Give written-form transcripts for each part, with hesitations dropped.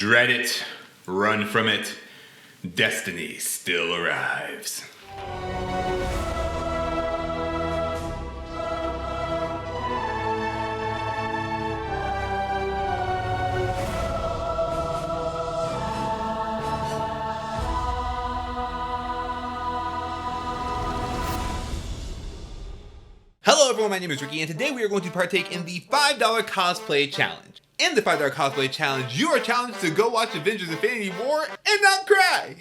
Dread it, run from it, destiny still arrives. Hello everyone, my name is Ricky, and today we are going to partake in the $5 cosplay challenge. In the $5 cosplay challenge, you are challenged to go watch Avengers Infinity War and not cry.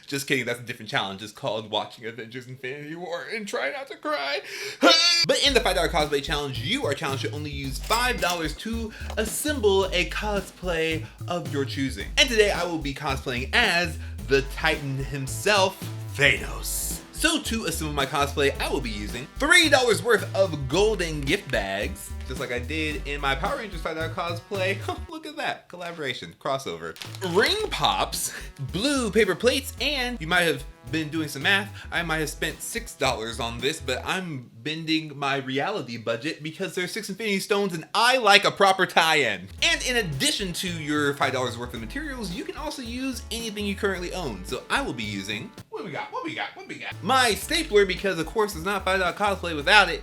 Just kidding, that's a different challenge. It's called watching Avengers Infinity War and try not to cry. But in the $5 cosplay challenge, you are challenged to only use $5 to assemble a cosplay of your choosing. And today I will be cosplaying as the Titan himself, Thanos. So to assemble my cosplay, I will be using $3 worth of golden gift bags, just like I did in my Power Rangers $5 cosplay. Look at that, collaboration, crossover. Ring pops, blue paper plates, and you might have been doing some math, I might have spent $6 on this, but I'm bending my reality budget because there's 6 Infinity Stones and I like a proper tie-in. And in addition to your $5 worth of materials, you can also use anything you currently own. So I will be using, what we got? My stapler, because of course it's not $5 cosplay without it,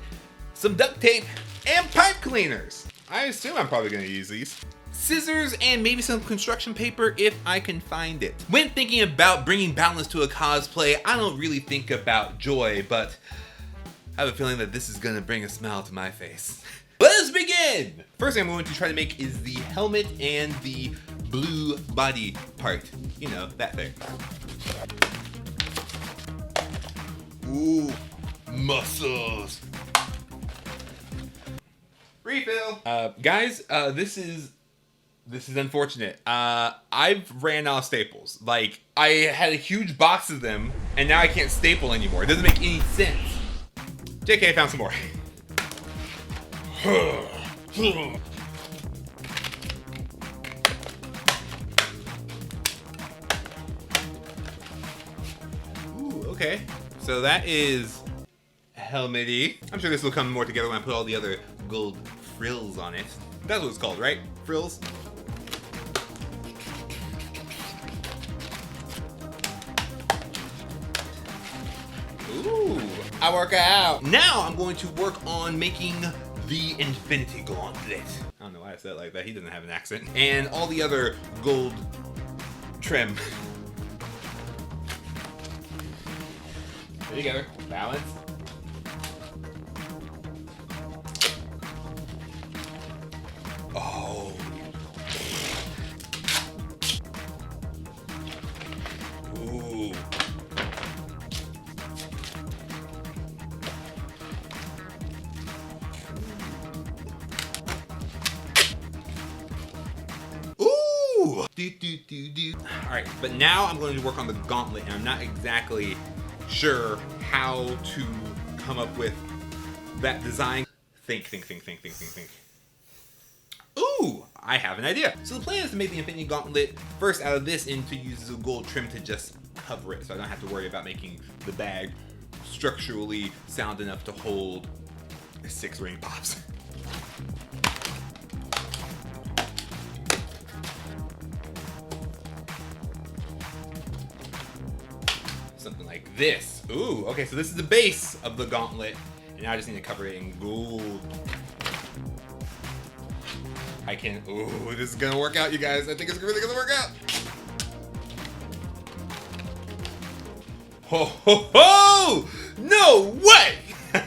some duct tape, and pipe cleaners. I assume I'm probably gonna use these. Scissors, and maybe some construction paper if I can find it. When thinking about bringing balance to a cosplay, I don't really think about joy, but I have a feeling that this is gonna bring a smile to my face. Let's begin! First thing I'm going to try to make is the helmet and the blue body part. You know, that thing. Ooh, muscles. Refill. Guys, this is unfortunate. I've ran out of staples. Like, I had a huge box of them, and now I can't staple anymore. It doesn't make any sense. JK, I found some more. Ooh, okay. So that is helmety. I'm sure this will come more together when I put all the other gold frills on it. That's what it's called, right? Frills? Ooh, I work out. Now I'm going to work on making the Infinity Gauntlet. I don't know why I said it like that. He doesn't have an accent. And all the other gold trim. Put together, balance. Oh. Ooh. Ooh. Do. All right, but now I'm going to work on the gauntlet, and I'm not exactly sure how to come up with that design. Think. Ooh, I have an idea. So the plan is to make the Infinity Gauntlet first out of this and to use the gold trim to just cover it, so I don't have to worry about making the bag structurally sound enough to hold 6 ring pops. Something like this. Ooh, okay, so this is the base of the gauntlet, and now I just need to cover it in gold. I can, ooh, this is gonna work out, you guys. I think it's really gonna work out. Ho, ho, ho! No way!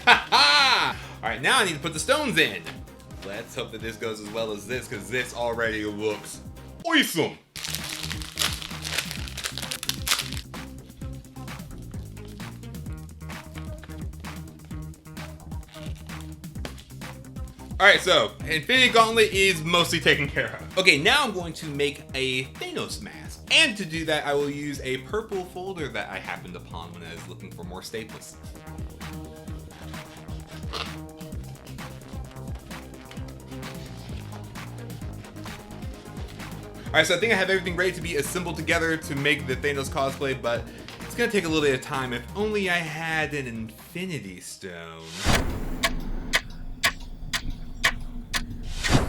All right, now I need to put the stones in. Let's hope that this goes as well as this, because this already looks awesome. Alright, so Infinity Gauntlet is mostly taken care of. Okay, now I'm going to make a Thanos Mass. And to do that, I will use a purple folder that I happened upon when I was looking for more staples. Alright, so I think I have everything ready to be assembled together to make the Thanos cosplay, but it's gonna take a little bit of time. If only I had an Infinity Stone.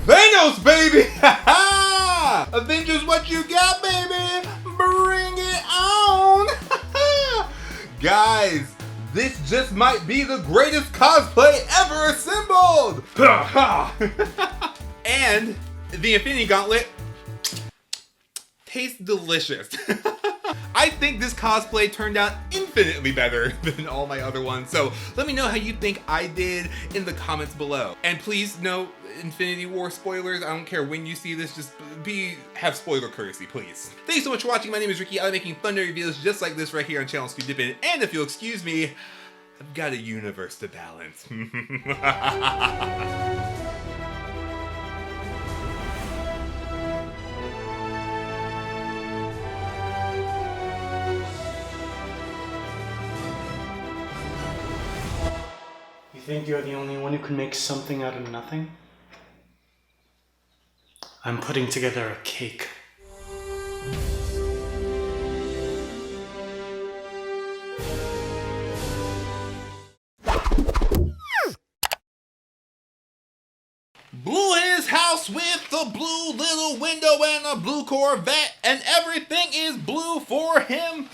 Thanos, baby! Avengers, what you got, guys, this just might be the greatest cosplay ever assembled! And the Infinity Gauntlet tastes delicious. I think this cosplay turned out infinitely better than all my other ones, so let me know how you think I did in the comments below. And please, no Infinity War spoilers. I don't care when you see this, just have spoiler courtesy, please. Thanks so much for watching. My name is Ricky. I'm making fun videos just like this right here on channel Stewdippin, and if you'll excuse me, I've got a universe to balance. You think you're the only one who can make something out of nothing? I'm putting together a cake. Blew his house with a blue little window and a blue Corvette, and everything is blue for him.